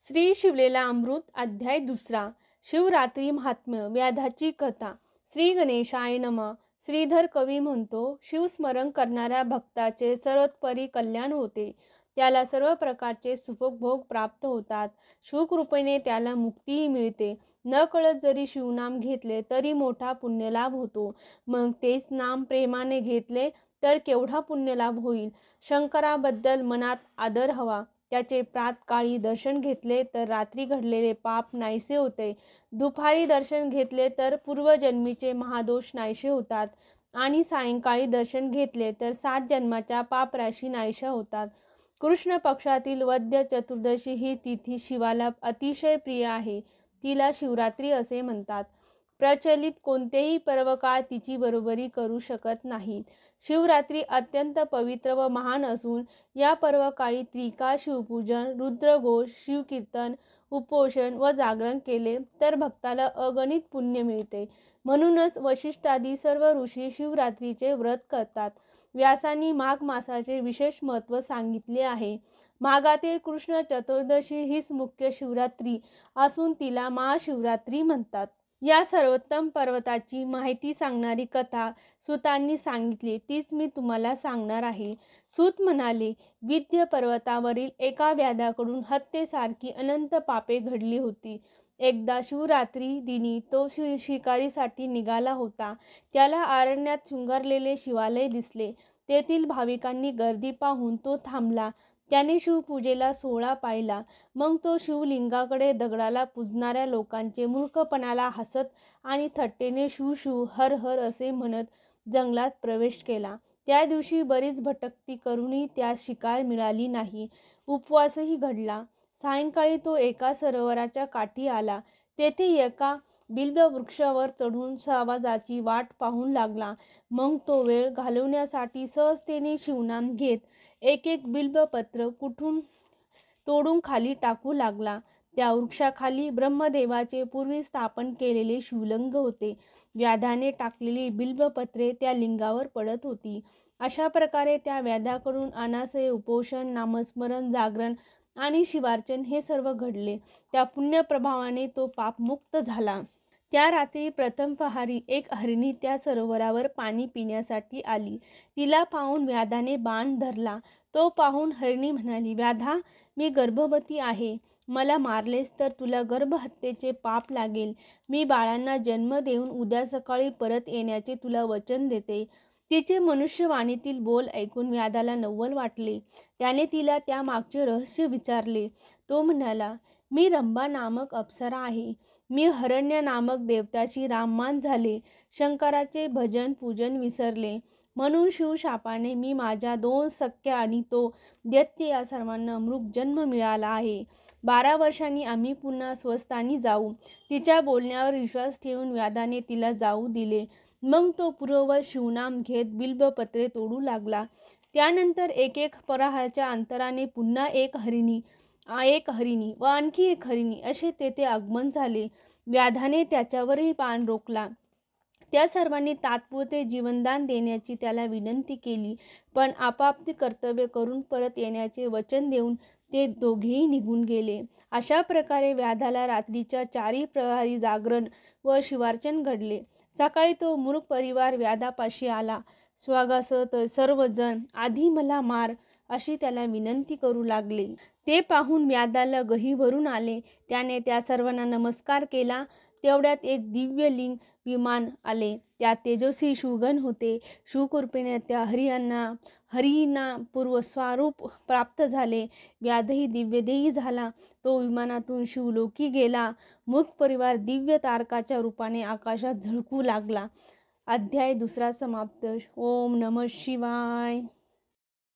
श्री शिवलेला अमृत अध्याय दुसरा. शिवरात्री महात्म्य. व्याधाची कथा. श्री गणेशाय नमः. श्रीधर कवी म्हणतो, शिवस्मरण करणाऱ्या भक्ताचे सर्वोपरी कल्याण होते. त्याला सर्व प्रकारचे सुखभोग प्राप्त होतात. शिवकृपेने त्याला मुक्तीही मिळते. न कळत जरी शिवनाम घेतले तरी मोठा पुण्यलाभ होतो. मग तेच नाम प्रेमाने घेतले तर केवढा पुण्यलाभ होईल. शंकराबद्दल मनात आदर हवा. त्याचे प्रातकाळी दर्शन घेतले तर रात्री घडलेले पाप नाहीसे होते. दुपारी दर्शन घेतले तर पूर्वजन्मीचे महादोष नाहीसे होतात आणि सायंकाळी दर्शन घेतले तर 7 जन्माच्या पापराशी नाहीशा होतात. कृष्ण पक्षातील वद्य चतुर्दशी ही तिथी शिवाला अतिशय प्रिय आहे. तिला शिवरात्री असे म्हणतात. प्रचलित कोणतेही पर्वकाळ तिची बरोबरी करू शकत नाहीत. शिवरात्री अत्यंत पवित्र व महान असून या पर्वकाळी त्रिकाळ शिवपूजन, रुद्रघोष, शिवकीर्तन, उपोषण व जागरण केले तर भक्ताला अगणित पुण्य मिळते. म्हणूनच वशिष्ठादी सर्व ऋषी शिवरात्रीचे व्रत करतात. व्यासांनी माघ मासाचे विशेष महत्त्व सांगितले आहे. माघातील कृष्ण चतुर्दशी हीच मुख्य शिवरात्री असून तिला महाशिवरात्री म्हणतात. या सर्वोत्तम पर्वताची माहिती सांगणारी कथा सूतांनी सांगितली, तीच मी तुम्हाला सांगणार आहे. सूत म्हणाले, विंध्य पर्वतावरील एका व्याधाकडून हत्येसारखी अनंत पापे घडली होती. एकदा शिवरात्री दिनी तो शिकारीसाठी निघाला होता. त्याला अरण्यात शृंगारलेले शिवालय दिसले. तेथील भाविकांनी गर्दी पाहून तो थांबला. त्याने शिवपूजेला सोहळा पाहिला. मग तो शिवलिंगाकडे दगडाला पूजणाऱ्या लोकांचे मूर्खपणाला हसत आणि थट्टेने शिव शिव हर हर असे म्हणत जंगलात प्रवेश केला. त्या दिवशी बरीच भटकती करूनही त्यास शिकार मिळाली नाही. उपवासही घडला. सायंकाळी तो एका सरोवराच्या काठी आला. तेथे एका बिल्ववृक्षावर चढून आवाजाची वाट पाहू लागला. मग तो वेळ घालवण्यासाठी सहजतेने शिवनाम घेत एक एक बिल्वपत्र कुठून तोडून खाली टाकू लागला. त्या वृक्षाखाली ब्रह्मदेवाचे पूर्वी स्थापन केलेले शिवलिंग होते. व्याधाने टाकलेली बिल्वपत्रे त्या लिंगावर पडत होती. अशा प्रकारे त्या व्याधाकडून अनासय उपोषण, नामस्मरण, जागरण आणि शिवार्चन हे सर्व घडले. त्या पुण्यप्रभावाने तो पापमुक्त झाला. त्या रात्री प्रथम पहारी एक हरिणी त्या सरोवरावर पाणी पिण्यासाठी आली. तिला पाहून व्याधाने बाण धरला. तो पाहून हरिणी म्हणाली, व्याधा, मी गर्भवती आहे. मला मारलेस तर तुला गर्भहत्येचे पाप लागेल. मी बाळांना जन्म देऊन उद्या सकाळी परत येण्याचे तुला वचन देते. तिचे मनुष्यवाणीतील बोल ऐकून व्याधाला नवल वाटले. त्याने तिला त्या मागचे रहस्य विचारले. तो म्हणाला, मी रंभा नामक अप्सरा आहे. मी हरण्य नामक देवताची राममान झाले. शंकराचे भजन पूजन विसरले. म्हणून शिवशापाने मी माझ्या 2 सख्या आणि तो दैत्य या सर्वांना मृग जन्म मिळाला आहे. 12 वर्षांनी आम्ही पुन्हा स्वस्थानी जाऊ. तिच्या बोलण्यावर विश्वास ठेवून व्याधाने तिला जाऊ दिले. मग तो पूर्ववत शिवनाम घेत बिल्वपत्रे तोडू लागला. त्यानंतर एक एक प्रहाराच्या अंतराने पुन्हा एक हरिणी व आणखी एक हरिणी असे तेथे आगमन झाले. व्याधाने त्याच्यावरही बाण रोखला. त्या सर्वांनी तात्पुरते जीवनदान देण्याची त्याला विनंती केली, पण आपापली कर्तव्य करून परत येण्याचे वचन देऊन ते दोघेही निघून गेले. अशा प्रकारे व्याधाला रात्रीच्या 4 प्रहरी जागरण व शिवार्चन घडले. सकाळी तो मूर्ख परिवार व्याधापाशी आला. स्वागतार्थ सर्वजण आधी मला मार अशी त्याला विनंती करू लागले. ते पाहून व्याधाला गही भरून आले. त्याने त्या सर्वांना नमस्कार केला. तेवढ्यात एक दिव्य लिंग विमान आले. त्यात तेजस्वी शिवगण होते. शिवकृपेने त्या हरींना पूर्वस्वरूप प्राप्त झाले. व्याधही दिव्यदेही झाला. तो विमानातून शिवलोकी गेला. मूर्ख परिवार दिव्य तारकाच्या रूपाने आकाशात झळकू लागला. अध्याय दुसरा समाप्त. ओम नमः शिवाय.